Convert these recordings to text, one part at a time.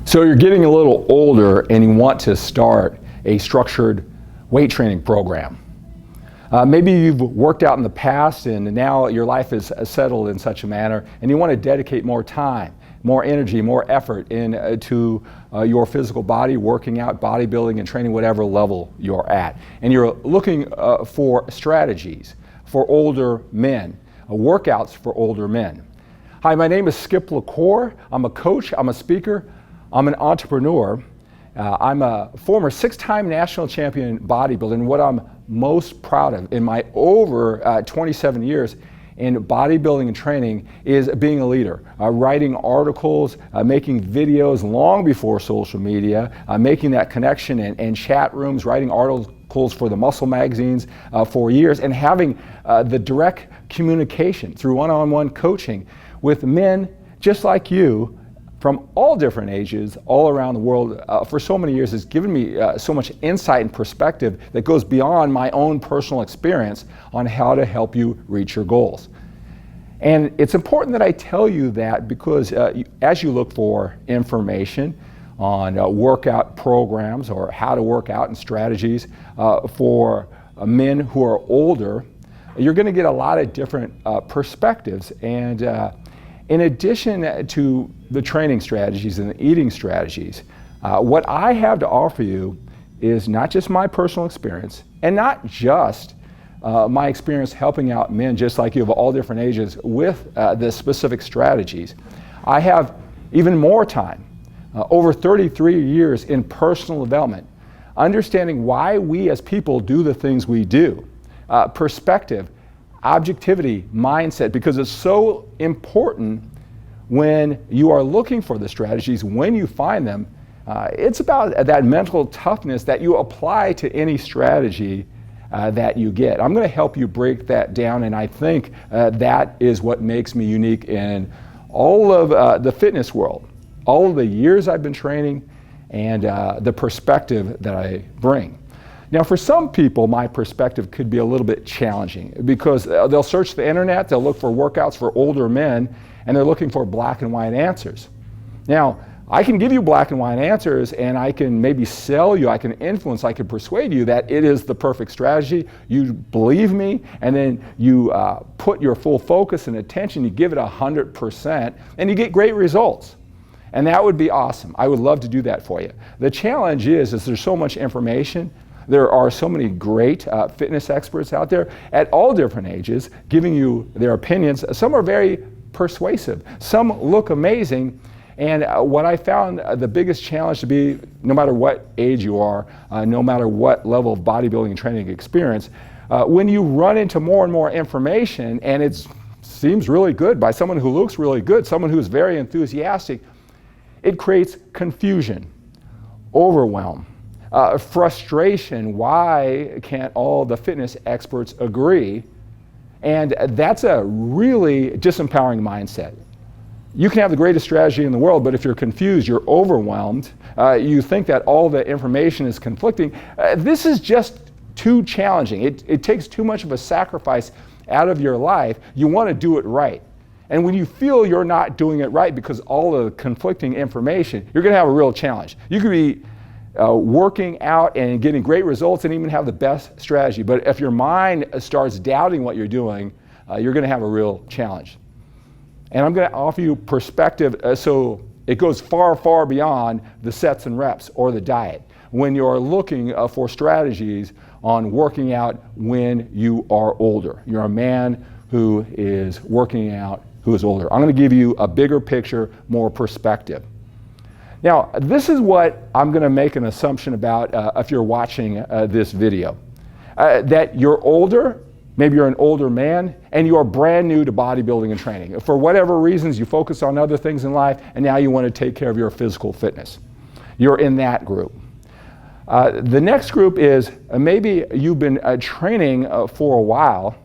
So you're getting a little older and you want to start a structured weight training program. Maybe you've worked out in the past and now your life is settled in such a manner and you want to dedicate more time, more energy, more effort into your physical body, working out, bodybuilding and training whatever level you're at. And you're looking for strategies for older men, workouts for older men. Hi, my name is LaCour. I'm a coach, I'm a speaker, I'm an entrepreneur. I'm a former 6-time national champion bodybuilder, and what I'm most proud of in my over 27 years in bodybuilding and training is being a leader, writing articles, making videos long before social media, making that connection in chat rooms, writing articles for the muscle magazines for years, and having the direct communication through one-on-one coaching with men just like you from all different ages all around the world for so many years has given me so much insight and perspective that goes beyond my own personal experience on how to help you reach your goals. And it's important that I tell you that because as you look for information on workout programs or how to work out and strategies for men who are older, you're going to get a lot of different perspectives. And in addition to the training strategies and the eating strategies, what I have to offer you is not just my personal experience and not just my experience helping out men just like you of all different ages with the specific strategies. I have even more time, over 33 years in personal development, understanding why we as people do the things we do, perspective, objectivity, mindset, because it's so important when you are looking for the strategies, when you find them. It's about that mental toughness that you apply to any strategy that you get. I'm going to help you break that down, and I think that is what makes me unique in all of the fitness world, all of the years I've been training, and the perspective that I bring. Now, for some people, my perspective could be a little bit challenging because they'll search the internet, they'll look for workouts for older men, and they're looking for black and white answers. Now, I can give you black and white answers, and I can maybe sell you, I can influence, I can persuade you that it is the perfect strategy. You believe me, and then you put your full focus and attention, you give it 100%, and you get great results. And that would be awesome. I would love to do that for you. The challenge is there's so much information. There are so many great fitness experts out there at all different ages giving you their opinions. Some are very persuasive. Some look amazing. And what I found the biggest challenge to be, no matter what age you are, no matter what level of bodybuilding and training experience, when you run into more and more information and it seems really good by someone who looks really good, someone who's very enthusiastic, it creates confusion, overwhelm, frustration. Why can't all the fitness experts agree? And that's a really disempowering mindset. You can have the greatest strategy in the world, but if you're confused, you're overwhelmed, you think that all the information is conflicting, this is just too challenging. It takes too much of a sacrifice out of your life. You want to do it right. And when you feel you're not doing it right because all the conflicting information, you're going to have a real challenge. You could be working out and getting great results and even have the best strategy. But if your mind starts doubting what you're doing, you're going to have a real challenge. And I'm going to offer you perspective so it goes far, far beyond the sets and reps or the diet. When you're looking for strategies on working out when you are older, you're a man who is working out who is older. I'm going to give you a bigger picture, more perspective. Now, this is what I'm going to make an assumption about if you're watching this video. That you're older, maybe you're an older man, and you are brand new to bodybuilding and training. For whatever reasons, you focus on other things in life, and now you want to take care of your physical fitness. You're in that group. The next group is maybe you've been training for a while,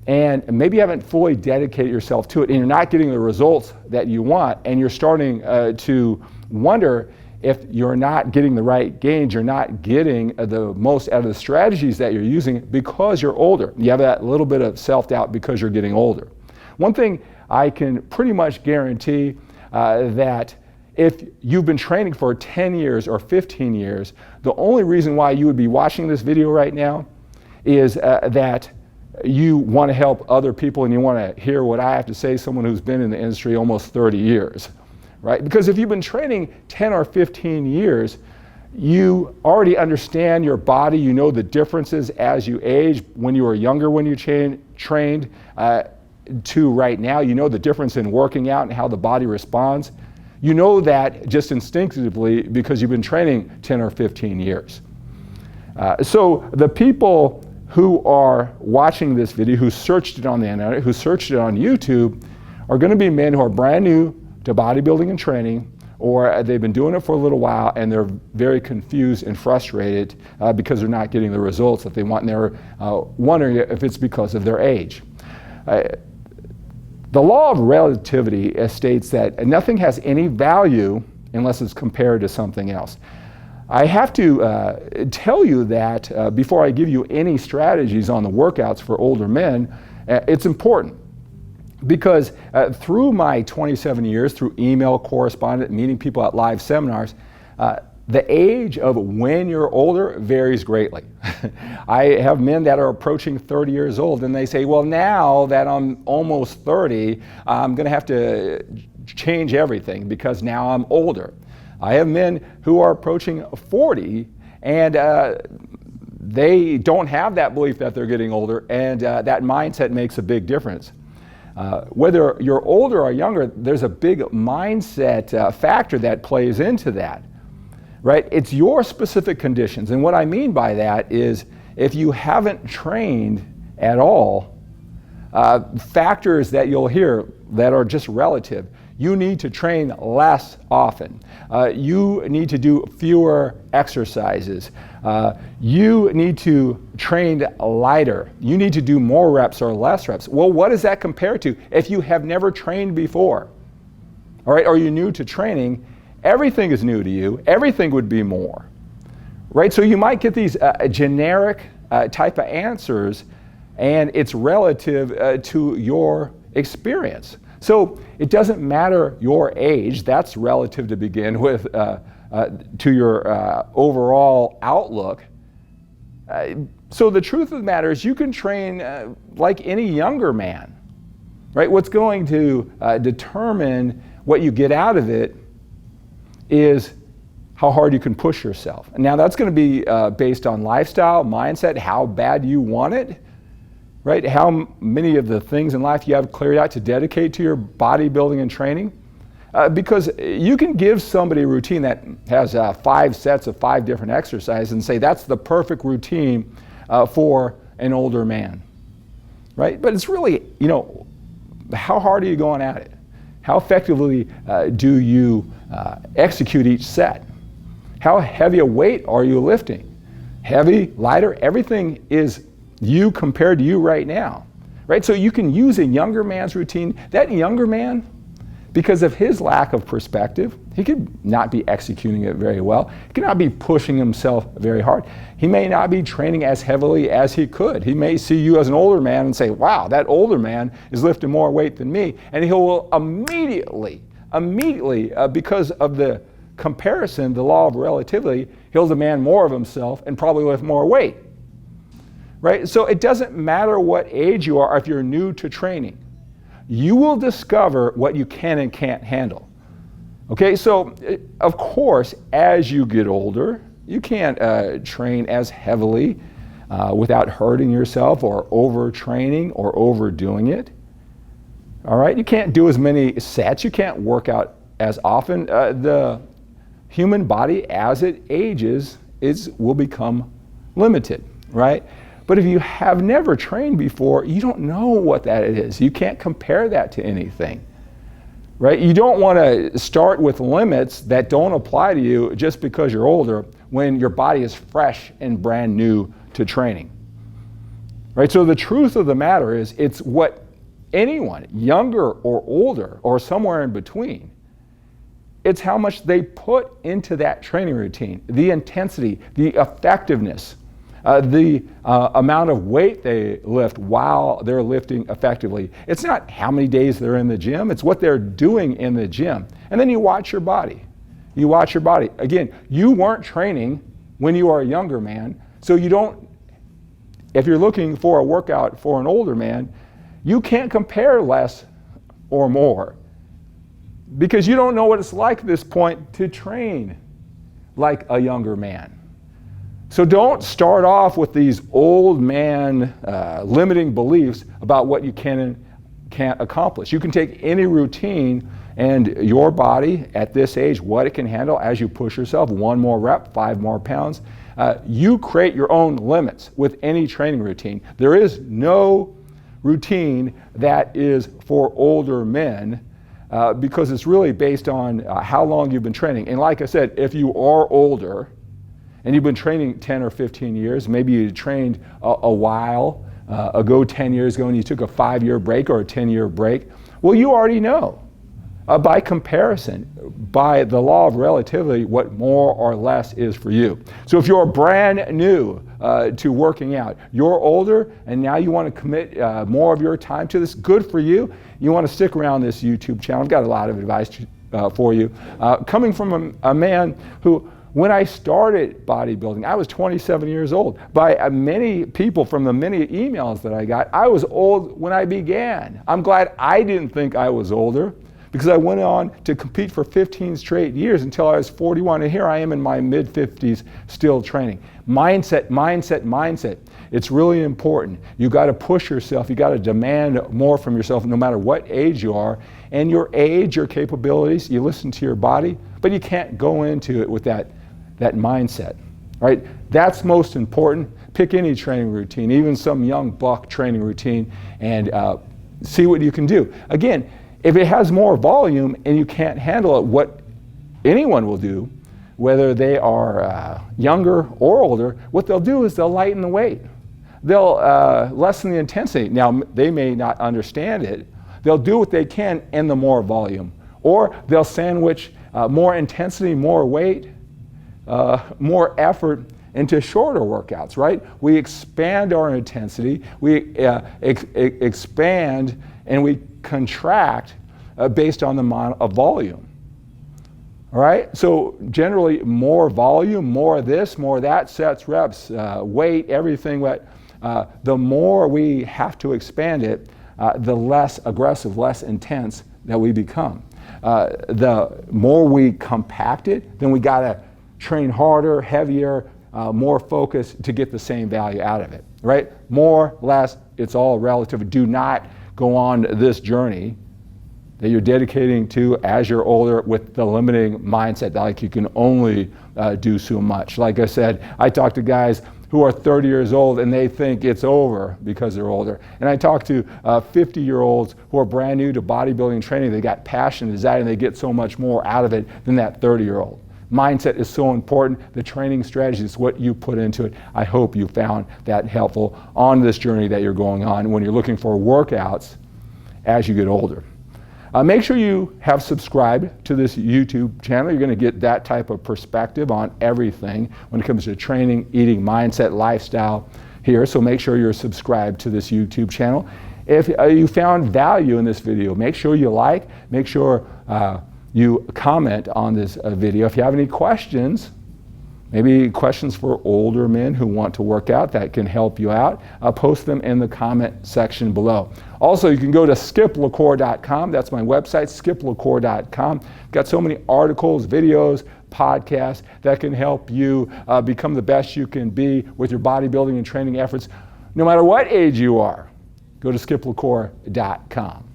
and maybe you haven't fully dedicated yourself to it, and you're not getting the results that you want, and you're starting to wonder if you're not getting the right gains, you're not getting the most out of the strategies that you're using because you're older. You have that little bit of self-doubt because you're getting older. One thing I can pretty much guarantee that if you've been training for 10 years or 15 years, the only reason why you would be watching this video right now is that you want to help other people and you want to hear what I have to say, someone who's been in the industry almost 30 years, right? Because if you've been training 10 or 15 years, you already understand your body, you know the differences as you age. When you were younger, when you trained to right now, you know the difference in working out and how the body responds. You know that just instinctively because you've been training 10 or 15 years. So the people who are watching this video, who searched it on the internet, who searched it on YouTube, are going to be men who are brand new to bodybuilding and training, or they've been doing it for a little while and they're very confused and frustrated because they're not getting the results that they want, and they're wondering if it's because of their age. The law of relativity states that nothing has any value unless it's compared to something else. I have to tell you that before I give you any strategies on the workouts for older men, it's important. Because through my 27 years, through email correspondence, meeting people at live seminars, the age of when you're older varies greatly. I have men that are approaching 30 years old and they say, well, now that I'm almost 30, I'm going to have to change everything because now I'm older. I have men who are approaching 40 and they don't have that belief that they're getting older, and that mindset makes a big difference. Whether you're older or younger, there's a big mindset factor that plays into that, right? It's your specific conditions. And what I mean by that is if you haven't trained at all, factors that you'll hear that are just relative. You need to train less often. You need to do fewer exercises. You need to train lighter. You need to do more reps or less reps. Well, what does that compare to? If you have never trained before, all right, or you're new to training, everything is new to you. Everything would be more, right? So you might get these generic type of answers, and it's relative to your experience. So it doesn't matter your age, that's relative to begin with to your overall outlook. So the truth of the matter is you can train like any younger man, right? What's going to determine what you get out of it is how hard you can push yourself. And now that's going to be based on lifestyle, mindset, how bad you want it. Right? How many of the things in life you have cleared out to dedicate to your bodybuilding and training? Because you can give somebody a routine that has 5 sets of 5 different exercises and say that's the perfect routine for an older man, right? But it's really, you know, how hard are you going at it? How effectively do you execute each set? How heavy a weight are you lifting? Heavy, lighter, everything is you compared to you right now, right? So you can use a younger man's routine. That younger man, because of his lack of perspective, he could not be executing it very well. He could not be pushing himself very hard. He may not be training as heavily as he could. He may see you as an older man and say, wow, that older man is lifting more weight than me. And he will immediately, because of the comparison, the law of relativity, he'll demand more of himself and probably lift more weight. Right? So it doesn't matter what age you are if you're new to training. You will discover what you can and can't handle. Okay, so of course, as you get older, you can't train as heavily without hurting yourself or overtraining or overdoing it. All right, you can't do as many sets, you can't work out as often. The human body, as it ages, will become limited, right? But if you have never trained before, you don't know what that is. You can't compare that to anything, right? You don't want to start with limits that don't apply to you just because you're older when your body is fresh and brand new to training, right? So the truth of the matter is it's what anyone, younger or older or somewhere in between, it's how much they put into that training routine, the intensity, the effectiveness, the amount of weight they lift while they're lifting effectively. It's not how many days they're in the gym, it's what they're doing in the gym. And then you watch your body. You watch your body. Again, you weren't training when you were a younger man, so you don't, if you're looking for a workout for an older man, you can't compare less or more because you don't know what it's like at this point to train like a younger man. So don't start off with these old man limiting beliefs about what you can and can't accomplish. You can take any routine and your body at this age, what it can handle as you push yourself, 1 more rep, 5 more pounds. You create your own limits with any training routine. There is no routine that is for older men because it's really based on how long you've been training. And like I said, if you are older and you've been training 10 or 15 years, maybe you trained a while ago, 10 years ago, and you took a 5-year break or a 10-year break, well, you already know. By comparison, by the law of relativity, what more or less is for you. So if you're brand new to working out, you're older and now you want to commit more of your time to this, good for you. You want to stick around this YouTube channel. I've got a lot of advice for you. Coming from a man who, when I started bodybuilding, I was 27 years old. By many people, from the many emails that I got, I was old when I began. I'm glad I didn't think I was older, because I went on to compete for 15 straight years until I was 41, and here I am in my mid-50s still training. Mindset, mindset, mindset. It's really important. You got to push yourself. You got to demand more from yourself no matter what age you are. And your age, your capabilities, you listen to your body, but you can't go into it with that mindset, right? That's most important. Pick any training routine, even some young buck training routine, and see what you can do. Again, if it has more volume and you can't handle it, what anyone will do, whether they are younger or older, what they'll do is they'll lighten the weight. They'll lessen the intensity. Now, they may not understand it. They'll do what they can in the more volume. Or they'll sandwich more intensity, more weight, more effort into shorter workouts, right? We expand our intensity, we expand and we contract based on the amount of volume. All right, so generally more volume, more of this, more of that, sets, reps, weight, everything. The more we have to expand it, the less aggressive, less intense that we become. The more we compact it, then we gotta train harder, heavier, more focused to get the same value out of it, right? More, less, it's all relative. Do not go on this journey that you're dedicating to as you're older with the limiting mindset that like you can only do so much. Like I said, I talk to guys who are 30 years old and they think it's over because they're older. And I talk to 50-year-olds who are brand new to bodybuilding training. They got passion, desire, and they get so much more out of it than that 30-year-old. Mindset is so important. The training strategy is what you put into it. I hope you found that helpful on this journey that you're going on when you're looking for workouts as you get older. Make sure you have subscribed to this YouTube channel. You're going to get that type of perspective on everything when it comes to training, eating, mindset, lifestyle here. So make sure you're subscribed to this YouTube channel. If you found value in this video, make sure you like, make sure you comment on this video. If you have any questions, maybe questions for older men who want to work out that can help you out, post them in the comment section below. Also, you can go to skiplacour.com. That's my website, skiplacour.com. Got so many articles, videos, podcasts that can help you become the best you can be with your bodybuilding and training efforts, no matter what age you are. Go to skiplacour.com.